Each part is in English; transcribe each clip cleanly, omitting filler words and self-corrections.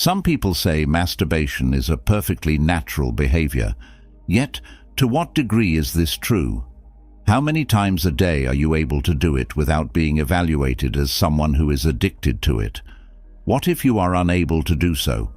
Some people say masturbation is a perfectly natural behavior. Yet, to what degree is this true? How many times a day are you able to do it without being evaluated as someone who is addicted to it? What if you are unable to do so?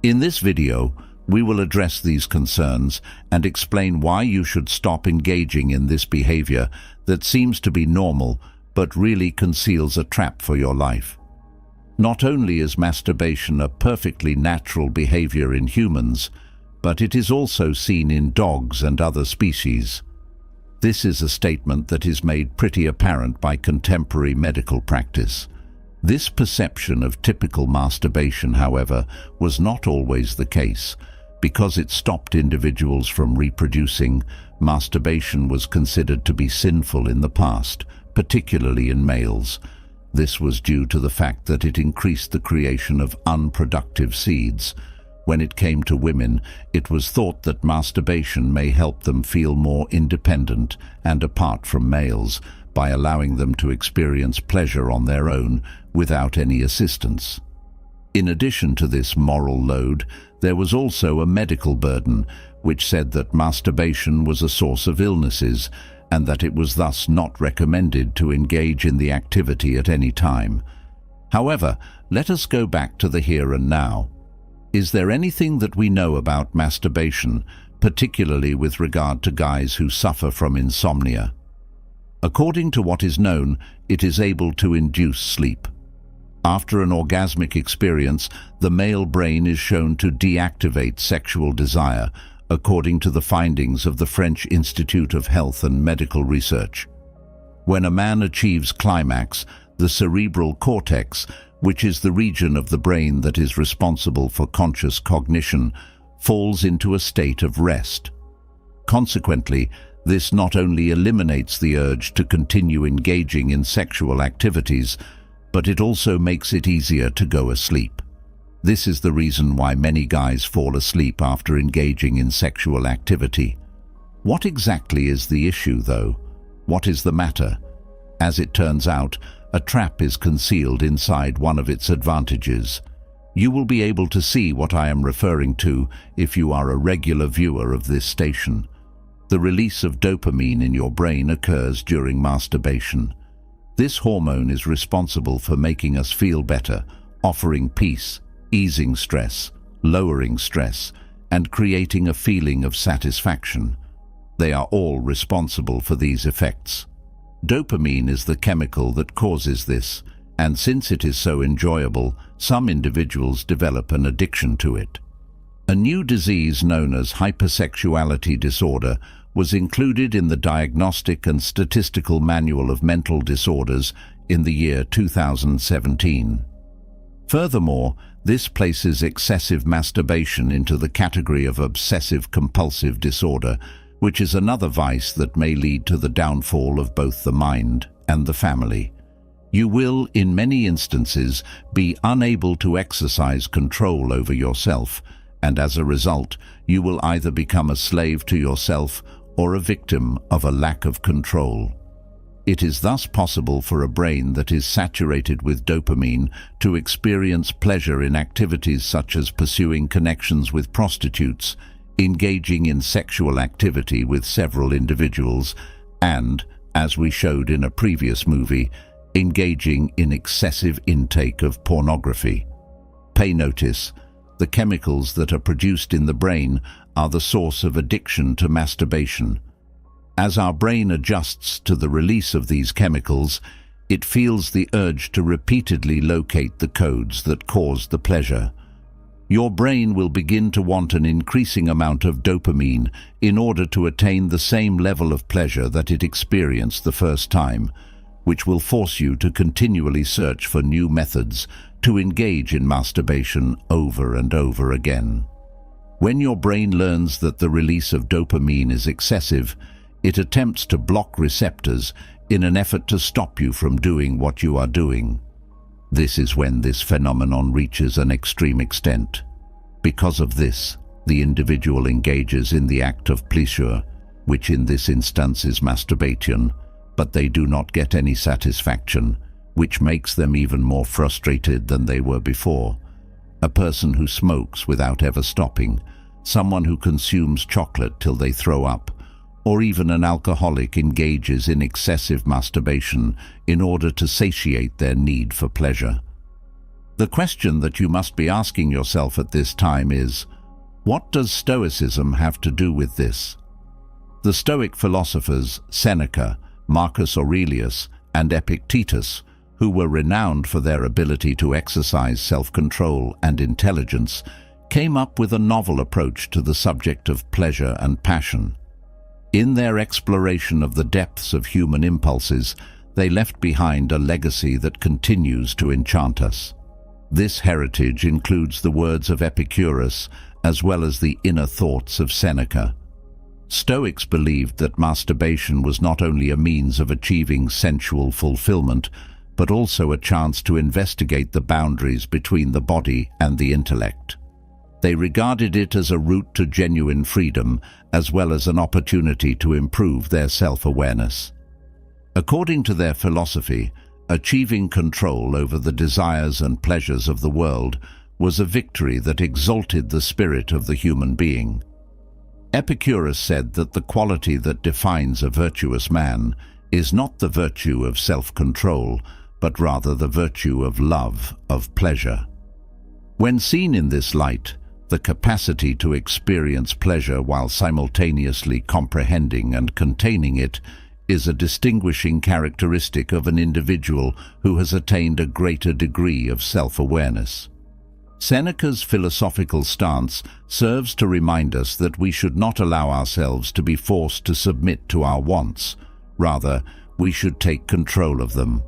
In this video, we will address these concerns and explain why you should stop engaging in this behavior that seems to be normal but really conceals a trap for your life. Not only is masturbation a perfectly natural behavior in humans, but it is also seen in dogs and other species. This is a statement that is made pretty apparent by contemporary medical practice. This perception of typical masturbation, however, was not always the case. Because it stopped individuals from reproducing, masturbation was considered to be sinful in the past, particularly in males. This was due to the fact that it increased the creation of unproductive seeds. When it came to women, it was thought that masturbation may help them feel more independent and apart from males by allowing them to experience pleasure on their own without any assistance. In addition to this moral load, there was also a medical burden, which said that masturbation was a source of illnesses and that it was thus not recommended to engage in the activity at any time. However, let us go back to the here and now. Is there anything that we know about masturbation, particularly with regard to guys who suffer from insomnia? According to what is known, it is able to induce sleep. After an orgasmic experience, the male brain is shown to deactivate sexual desire, according to the findings of the French Institute of Health and Medical Research. When a man achieves climax, the cerebral cortex, which is the region of the brain that is responsible for conscious cognition, falls into a state of rest. Consequently, this not only eliminates the urge to continue engaging in sexual activities, but it also makes it easier to go asleep. This is the reason why many guys fall asleep after engaging in sexual activity. What exactly is the issue, though? What is the matter? As it turns out, a trap is concealed inside one of its advantages. You will be able to see what I am referring to if you are a regular viewer of this station. The release of dopamine in your brain occurs during masturbation. This hormone is responsible for making us feel better, offering peace, easing stress, lowering stress, and creating a feeling of satisfaction. They are all responsible for these effects. Dopamine is the chemical that causes this, and since it is so enjoyable, some individuals develop an addiction to it. A new disease known as hypersexuality disorder was included in the Diagnostic and Statistical Manual of Mental Disorders in the year 2017. Furthermore, this places excessive masturbation into the category of obsessive-compulsive disorder, which is another vice that may lead to the downfall of both the mind and the family. You will, in many instances, be unable to exercise control over yourself, and as a result, you will either become a slave to yourself or a victim of a lack of control. It is thus possible for a brain that is saturated with dopamine to experience pleasure in activities such as pursuing connections with prostitutes, engaging in sexual activity with several individuals, and, as we showed in a previous movie, engaging in excessive intake of pornography. Pay notice, the chemicals that are produced in the brain are the source of addiction to masturbation. As our brain adjusts to the release of these chemicals, it feels the urge to repeatedly locate the codes that cause the pleasure. Your brain will begin to want an increasing amount of dopamine in order to attain the same level of pleasure that it experienced the first time, which will force you to continually search for new methods to engage in masturbation over and over again. When your brain learns that the release of dopamine is excessive, it attempts to block receptors in an effort to stop you from doing what you are doing. This is when this phenomenon reaches an extreme extent. Because of this, the individual engages in the act of pleasure, which in this instance is masturbation, but they do not get any satisfaction, which makes them even more frustrated than they were before. a person who smokes without ever stopping, someone who consumes chocolate till they throw up, or even an alcoholic engages in excessive masturbation in order to satiate their need for pleasure. The question that you must be asking yourself at this time is, what does Stoicism have to do with this? The Stoic philosophers Seneca, Marcus Aurelius, and Epictetus, who were renowned for their ability to exercise self-control and intelligence, came up with a novel approach to the subject of pleasure and passion. In their exploration of the depths of human impulses, they left behind a legacy that continues to enchant us. This heritage includes the words of Epicurus as well as the inner thoughts of Seneca. Stoics believed that masturbation was not only a means of achieving sensual fulfillment, but also a chance to investigate the boundaries between the body and the intellect. They regarded it as a route to genuine freedom, as well as an opportunity to improve their self-awareness. According to their philosophy, achieving control over the desires and pleasures of the world was a victory that exalted the spirit of the human being. Epicurus said that the quality that defines a virtuous man is not the virtue of self-control, but rather the virtue of love, of pleasure. When seen in this light, the capacity to experience pleasure while simultaneously comprehending and containing it is a distinguishing characteristic of an individual who has attained a greater degree of self-awareness. Seneca's philosophical stance serves to remind us that we should not allow ourselves to be forced to submit to our wants. Rather, we should take control of them.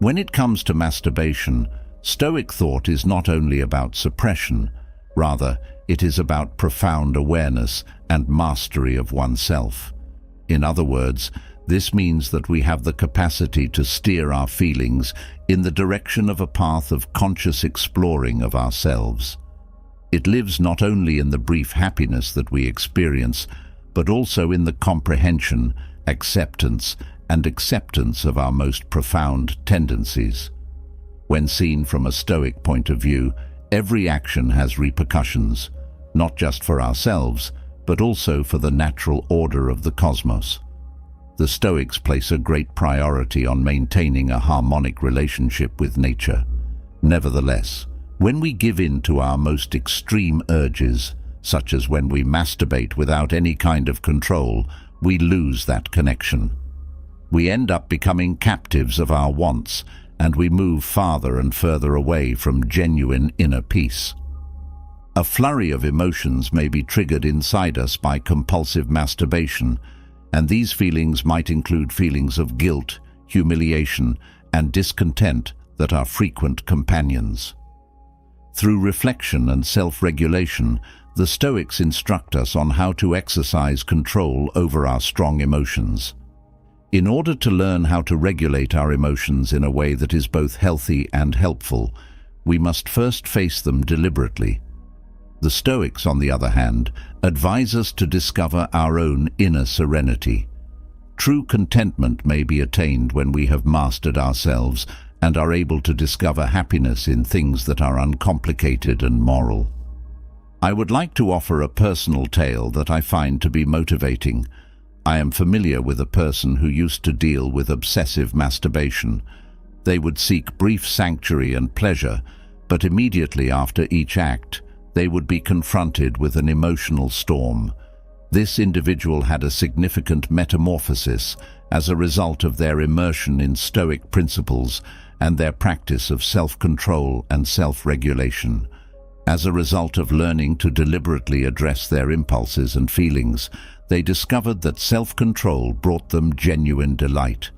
When it comes to masturbation, Stoic thought is not only about suppression, rather, it is about profound awareness and mastery of oneself. In other words, this means that we have the capacity to steer our feelings in the direction of a path of conscious exploring of ourselves. It lives not only in the brief happiness that we experience, but also in the comprehension, acceptance, and acceptance of our most profound tendencies. When seen from a Stoic point of view, every action has repercussions, not just for ourselves, but also for the natural order of the cosmos. The Stoics place a great priority on maintaining a harmonic relationship with nature. Nevertheless, when we give in to our most extreme urges, such as when we masturbate without any kind of control, we lose that connection. We end up becoming captives of our wants, and we move farther and further away from genuine inner peace. A flurry of emotions may be triggered inside us by compulsive masturbation, and these feelings might include feelings of guilt, humiliation, and discontent that are frequent companions. Through reflection and self-regulation, the Stoics instruct us on how to exercise control over our strong emotions. In order to learn how to regulate our emotions in a way that is both healthy and helpful, we must first face them deliberately. The Stoics, on the other hand, advise us to discover our own inner serenity. True contentment may be attained when we have mastered ourselves and are able to discover happiness in things that are uncomplicated and moral. I would like to offer a personal tale that I find to be motivating. I am familiar with a person who used to deal with obsessive masturbation. They would seek brief sanctuary and pleasure, but immediately after each act, they would be confronted with an emotional storm. This individual had a significant metamorphosis as a result of their immersion in Stoic principles and their practice of self-control and self-regulation. As a result of learning to deliberately address their impulses and feelings, they discovered that self-control brought them genuine delight.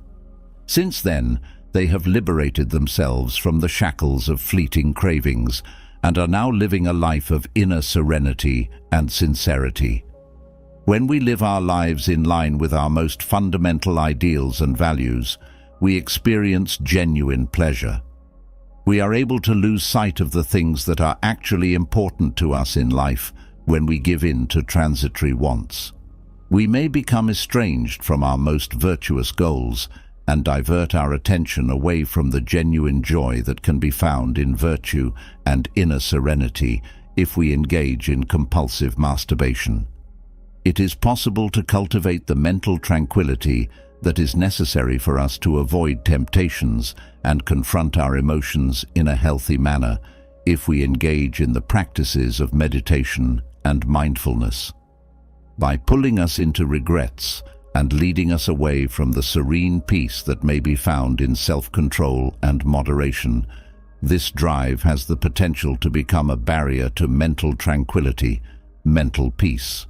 Since then, they have liberated themselves from the shackles of fleeting cravings and are now living a life of inner serenity and sincerity. When we live our lives in line with our most fundamental ideals and values, we experience genuine pleasure. We are able to lose sight of the things that are actually important to us in life when we give in to transitory wants. We may become estranged from our most virtuous goals and divert our attention away from the genuine joy that can be found in virtue and inner serenity if we engage in compulsive masturbation. It is possible to cultivate the mental tranquility that is necessary for us to avoid temptations and confront our emotions in a healthy manner if we engage in the practices of meditation and mindfulness. By pulling us into regrets and leading us away from the serene peace that may be found in self-control and moderation, this drive has the potential to become a barrier to mental tranquility, mental peace.